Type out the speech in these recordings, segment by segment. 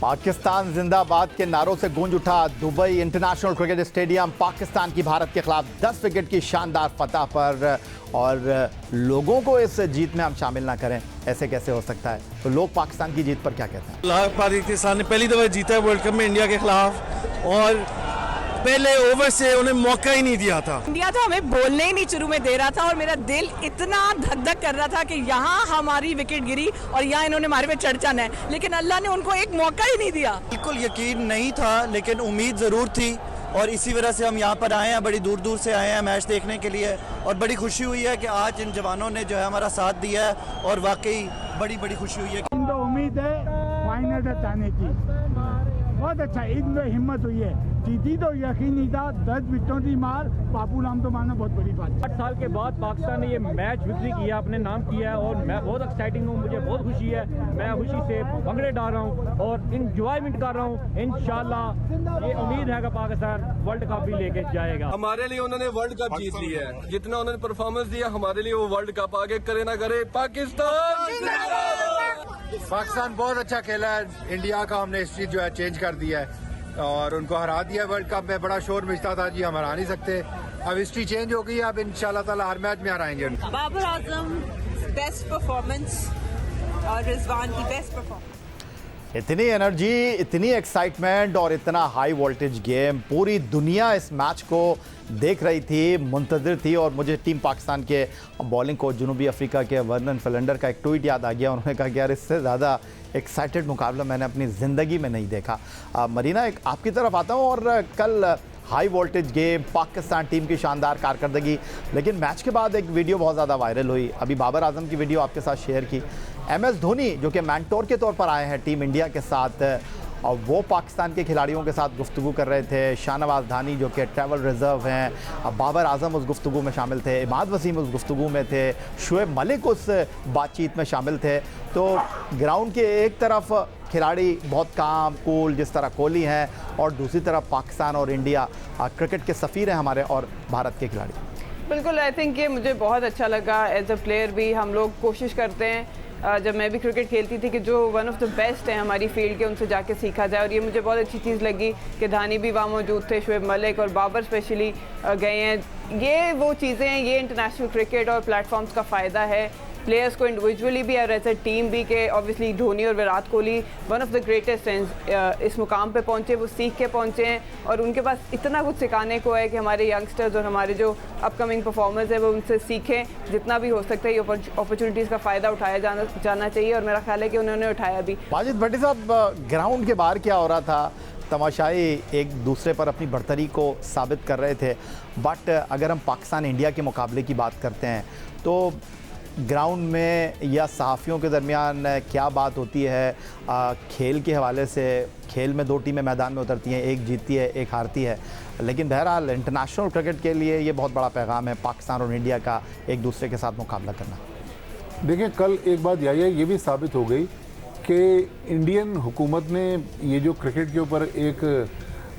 पाकिस्तान जिंदाबाद के नारों से गूंज उठा Dubai international cricket stadium. Pakistan की भारत के खिलाफ 10 विकेट की शानदार फतह पर, और लोगों को इस जीत में हम शामिल ना करें, ऐसे कैसे हो सकता है? तो लोग पाकिस्तान की जीत पर क्या कहते हैं? पाकिस्तान ने पहली दफा जीता है वर्ल्ड कप में इंडिया के खिलाफ, और पहले ओवर से उन्हें मौका ही नहीं दिया था। इंडिया तो हमें बोलने ही नहीं शुरू में दे रहा था, और मेरा दिल इतना धक धक कर रहा था कि यहाँ हमारी विकेट गिरी और यहाँ इन्होंने हमारे पे चढ़ जाना है, लेकिन अल्लाह ने उनको एक मौका ही नहीं दिया। बिल्कुल यकीन नहीं था, लेकिन उम्मीद ज़रूर थी, और इसी वजह से हम यहाँ पर आए हैं। बड़ी दूर दूर से आए हैं मैच देखने के लिए, और बड़ी खुशी हुई है कि आज इन जवानों ने जो है हमारा साथ दिया है, और वाकई बड़ी बड़ी खुशी हुई है। इनको उम्मीद है फाइनल तक आने की। बहुत अच्छा, इनमें हिम्मत हुई है। जीती तो यकीन नहीं था, 10 विकेटों की मार, बापू नाम तो मानना बहुत बड़ी बात है। 8 साल के बाद पाकिस्तान ने ये मैच विक्ट्री किया, अपने नाम किया है, और मैं बहुत एक्साइटिंग हूँ, मुझे बहुत खुशी है। मैं खुशी से भंगड़े डाल रहा हूँ और इंजॉयमेंट कर रहा हूँ। इंशाल्लाह ये उम्मीद है कि पाकिस्तान वर्ल्ड कप भी लेके जाएगा। हमारे लिए उन्होंने वर्ल्ड कप जीत लिया है, जितना उन्होंने परफॉर्मेंस दिया हमारे लिए वो वर्ल्ड कप आगे करे ना करे। पाकिस्तान बहुत अच्छा खेला है। इंडिया का हमने हिस्ट्री जो है चेंज कर दिया है और उनको हरा दिया वर्ल्ड कप में। बड़ा शोर मचता था, जी हम हरा नहीं सकते। अब हिस्ट्री चेंज हो गई, अब इंशाल्लाह ताला हर मैच में हराएंगे। बाबर आजम बेस्ट परफॉर्मेंस और रिजवान की बेस्ट परफॉर्मेंस। इतनी एनर्जी, इतनी एक्साइटमेंट और इतना हाई वोल्टेज गेम, पूरी दुनिया इस मैच को देख रही थी, मुंतज़िर थी। और मुझे टीम पाकिस्तान के बॉलिंग कोच जुनूबी अफ्रीका के वर्नन फिलेंडर का एक ट्वीट याद आ गया। उन्होंने कहा कि यार इससे ज़्यादा एक्साइटेड मुकाबला मैंने अपनी ज़िंदगी में नहीं देखा। मरीना, एक आपकी तरफ आता हूँ। और कल high voltage game, Pakistan team की शानदार कारकर्दगी, लेकिन मैच के बाद एक वीडियो बहुत ज़्यादा वायरल हुई। अभी बाबर आजम की वीडियो आपके साथ शेयर की। MS धोनी जो कि मेंटोर के तौर पर आए हैं टीम इंडिया के साथ, और वो पाकिस्तान के खिलाड़ियों के साथ गुफ्तगू कर रहे थे। शाहनवाज धानी जो कि ट्रैवल रिज़र्व हैं, बाबर आजम उस गुफ्तगू में शामिल थे, इमाद वसीम उस गुफ्तगू में थे, शुएब मलिक उस बातचीत में शामिल थे। तो ग्राउंड के एक तरफ खिलाड़ी बहुत काम कूल जिस तरह कोहली हैं, और दूसरी तरफ पाकिस्तान और इंडिया क्रिकेट के सफ़ीर हैं हमारे, और भारत के खिलाड़ी। बिल्कुल, आई थिंक ये मुझे बहुत अच्छा लगा। एज अ प्लेयर भी हम लोग कोशिश करते हैं, जब मैं भी क्रिकेट खेलती थी, कि जो वन ऑफ द बेस्ट हैं हमारी फील्ड के, उनसे जाके सीखा जाए। और ये मुझे बहुत अच्छी चीज़ लगी कि धानी भी वहाँ मौजूद थे, शुएब मलिक और बाबर स्पेशली गए हैं। ये वो चीज़ें हैं, ये इंटरनेशनल क्रिकेट और प्लेटफॉर्म्स का फ़ायदा है प्लेयर्स को इंडिविजुअली भी और एज ए टीम भी, के ऑब्वियसली धोनी और Virat Kohli one of the greatest हैं, इस मुकाम पे पहुंचे, वो सीख के पहुंचे हैं, और उनके पास इतना कुछ सिखाने को है कि हमारे यंगस्टर्स और हमारे जो अपकमिंग परफॉर्मर्स है वो उनसे सीखें। जितना भी हो सकता है ये अपॉर्चुनिटीज़ का फ़ायदा उठाया जाना चाहिए, और मेरा ख्याल है कि उन्होंने उठाया भी। माजिद भट्टी साहब, ग्राउंड के बाहर क्या हो रहा था? तमाशाई एक दूसरे पर अपनी बढ़तरी को साबित कर रहे थे। बट अगर हम पाकिस्तान इंडिया के मुकाबले की बात करते हैं, तो ग्राउंड में या सहाफ़ियों के दरमियान क्या बात होती है? खेल के हवाले से, खेल में 2 टीमें मैदान में उतरती हैं, एक जीतती है, एक हारती है, लेकिन बहरहाल इंटरनेशनल क्रिकेट के लिए ये बहुत बड़ा पैगाम है पाकिस्तान और इंडिया का एक दूसरे के साथ मुकाबला करना। देखिए, कल एक बात ये भी साबित हो गई कि इंडियन हुकूमत ने ये जो क्रिकेट के ऊपर एक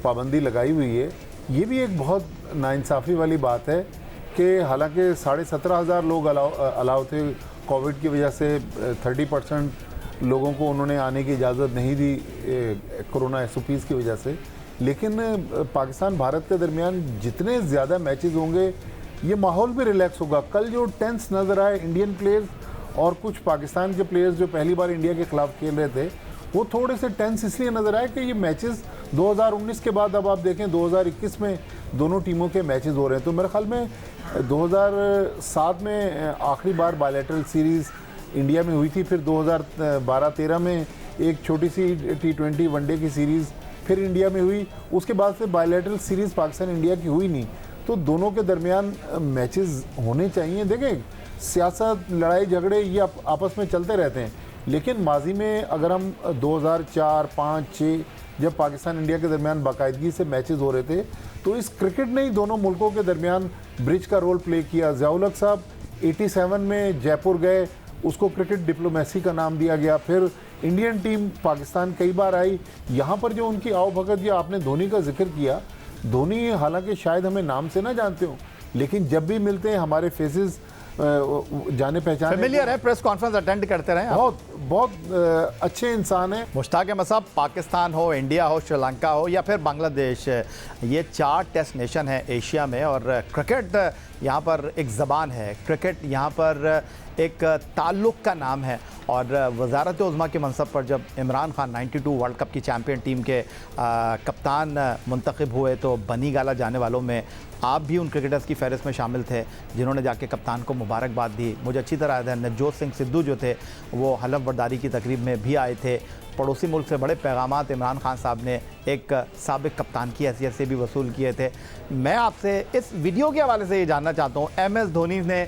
पाबंदी लगाई हुई है, ये भी एक बहुत नाइंसाफ़ी वाली बात है कि हालांकि 17,500 लोग अलाउ थे। कोविड की वजह से 30% लोगों को उन्होंने आने की इजाज़त नहीं दी कोरोना SOPs की वजह से। लेकिन पाकिस्तान भारत के दरमियान जितने ज़्यादा मैचेस होंगे, ये माहौल भी रिलैक्स होगा। कल जो टेंस नज़र आए इंडियन प्लेयर्स और कुछ पाकिस्तान के प्लेयर्स जो पहली बार इंडिया के ख़िलाफ़ खेल रहे थे, वो थोड़े से टेंस इसलिए नज़र आए कि ये मैचेस 2019 के बाद, अब आप देखें 2021 में दोनों टीमों के मैचेस हो रहे हैं। तो मेरे ख्याल में 2007 में आखिरी बार बायलैटरल सीरीज़ इंडिया में हुई थी, फिर 2012-13 में एक छोटी सी T20 वनडे की सीरीज़ फिर इंडिया में हुई। उसके बाद से बायलैटरल सीरीज़ पाकिस्तान इंडिया की हुई नहीं। तो दोनों के दरमियान मैचेस होने चाहिए। देखें, सियासत, लड़ाई झगड़े ये आपस में चलते रहते हैं, लेकिन माजी में अगर हम 2004, 5, 6 जब पाकिस्तान इंडिया के दरमियान बाकायदगी से मैचेस हो रहे थे, तो इस क्रिकेट ने ही दोनों मुल्कों के दरमियान ब्रिज का रोल प्ले किया। ज़ियाउल हक साहब 87 में जयपुर गए, उसको क्रिकेट डिप्लोमेसी का नाम दिया गया। फिर इंडियन टीम पाकिस्तान कई बार आई। यहाँ पर जो उनकी आओ भगत, या आपने धोनी का जिक्र किया, धोनी हालांकि शायद हमें नाम से ना जानते हो, लेकिन जब भी मिलते हैं हमारे फेसेस जाने पहचाने, फेमिलियर है, प्रेस कॉन्फ्रेंस अटेंड करते रहे आप। बहुत अच्छे इंसान हैं। मुश्ताक अहमद साहब, पाकिस्तान हो, इंडिया हो, श्रीलंका हो या फिर बांग्लादेश, ये 4 टेस्ट नेशन है एशिया में, और क्रिकेट यहाँ पर एक ज़बान है, क्रिकेट यहाँ पर एक ताल्लुक़ का नाम है। और वज़ारत उज़्मा के मनसब पर जब इमरान खान 92 वर्ल्ड कप की चैम्पियन टीम के कप्तान मुंतखब हुए तो बनी गाला जाने वालों में आप भी उन क्रिकेटर्स की फहरिस्त में शामिल थे जिन्होंने जाके कप्तान को मुबारकबाद दी। मुझे अच्छी तरह याद है नवजोत सिंह सिद्धू जो थे वो हलफ बर्दारी की तकरीब में भी आए थे। पड़ोसी मुल्क से बड़े पैगामात इमरान खान साहब ने एक साबिक कप्तान की हैसियत से भी वसूल किए थे। मैं आपसे इस वीडियो के हवाले से ये जानना चाहता हूँ, MS धोनी ने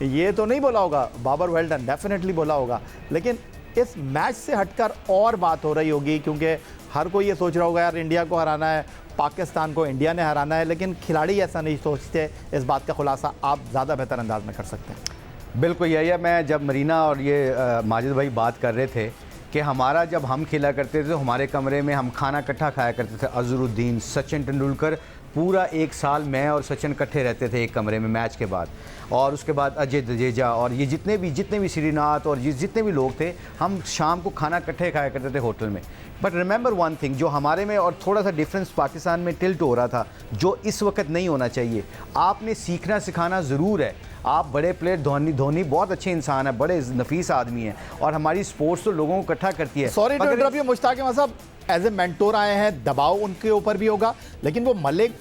ये तो नहीं बोला होगा बाबर वेल डन, डेफिनेटली बोला होगा, लेकिन इस मैच से हटकर और बात हो रही होगी क्योंकि हर कोई ये सोच रहा होगा यार इंडिया को हराना है, पाकिस्तान को इंडिया ने हराना है, लेकिन खिलाड़ी ऐसा नहीं सोचते। इस बात का खुलासा आप ज़्यादा बेहतर अंदाज में कर सकते हैं। बिल्कुल यही है। मैं जब मरीना और ये माजिद भाई बात कर रहे थे कि हमारा जब हम खेला करते थे तो हमारे कमरे में हम खाना इकट्ठा खाया करते थे। अजहरुद्दीन, सचिन तेंदुलकर, पूरा 1 साल मैं और सचिन इकट्ठे रहते थे एक कमरे में मैच के बाद, और उसके बाद अजय जडेजा और ये जितने भी श्रीनाथ और जितने भी लोग थे, हम शाम को खाना इकट्ठे खाया करते थे होटल में। बट रिमेंबर वन थिंग, जो हमारे में और थोड़ा सा डिफरेंस पाकिस्तान में टिल्ट हो रहा था, जो इस वक्त नहीं होना चाहिए। आपने सीखना सिखाना ज़रूर है। आप बड़े प्लेयर, धोनी बहुत अच्छे इंसान है, बड़े नफीस आदमी हैं, और हमारी स्पोर्ट्स तो लोगों को इकट्ठा करती है। Sorry to interrupt you Mushtaq Ahmad Sahab, as A mentor आए हैं, दबाव उनके ऊपर भी होगा, लेकिन वो मलिक,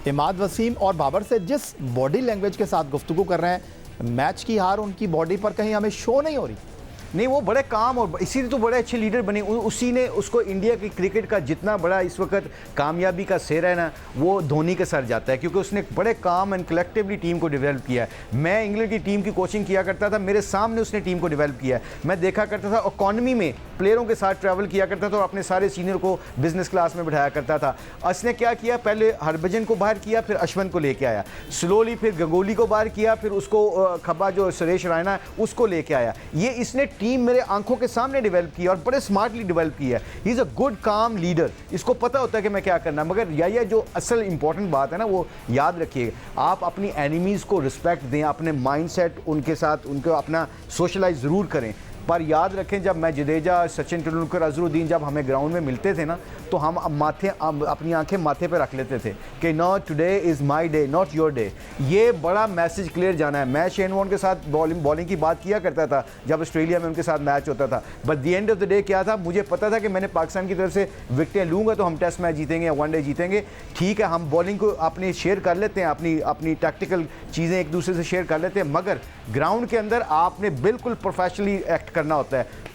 इमाद वसीम और बाबर से जिस बॉडी लैंग्वेज के साथ गुफ्तगू कर रहे हैं, मैच की हार उनकी बॉडी पर कहीं हमें शो नहीं हो रही। नहीं, वो बड़े काम और इसीलिए तो बड़े अच्छे लीडर बने। उसी ने उसको इंडिया की क्रिकेट का जितना बड़ा इस वक्त कामयाबी का सेर है ना, वो धोनी के सर जाता है, क्योंकि उसने बड़े काम एंड कलेक्टिवली टीम को डेवलप किया है। मैं इंग्लैंड की टीम की कोचिंग किया करता था, मेरे सामने उसने टीम को डेवलप किया है। मैं देखा करता था इकॉनमी में प्लेयरों के साथ ट्रैवल किया करता था और अपने सारे सीनियर को बिजनेस क्लास में बिठाया करता था। उसने क्या किया, पहले हरभजन को बाहर किया, फिर अश्विन को लेके आया, स्लोली फिर गंगोली को बाहर किया, फिर उसको खब्बा जो सुरेश रैना उसको लेके आया। ये इसने टीम मेरे आंखों के सामने डेवलप किया और बड़े स्मार्टली डेवलप किया है। ही इज़ अ गुड काम लीडर, इसको पता होता है कि मैं क्या करना। मगर यह जो असल इंपॉर्टेंट बात है ना, वो याद रखिएगा, आप अपनी एनिमीज़ को रिस्पेक्ट दें, अपने माइंडसेट उनके साथ उनको अपना सोशलाइज ज़रूर करें। पर याद रखें, जब मैं जडेजा, सचिन तेंदुलकर, अजहरुद्दीन जब हमें ग्राउंड में मिलते थे ना, तो हम अपनी आंखें माथे पे रख लेते थे कि no, today is my day, not your day. ये बड़ा मैसेज क्लियर जाना है। मैं शेन वॉर्न के साथ बॉलिंग की बात किया करता था जब ऑस्ट्रेलिया में उनके साथ मैच होता था। But the end of the day क्या था, मुझे पता था कि मैंने पाकिस्तान की तरफ से विकेटें लूँगा तो हम टेस्ट मैच जीतेंगे या वनडे जीतेंगे। ठीक है, हम बॉलिंग को अपने शेयर कर लेते हैं, अपनी टैक्टिकल चीज़ें एक दूसरे से शेयर कर लेते हैं, मगर ग्राउंड के अंदर आपने बिल्कुल प्रोफेशनली एक्ट करना होता है।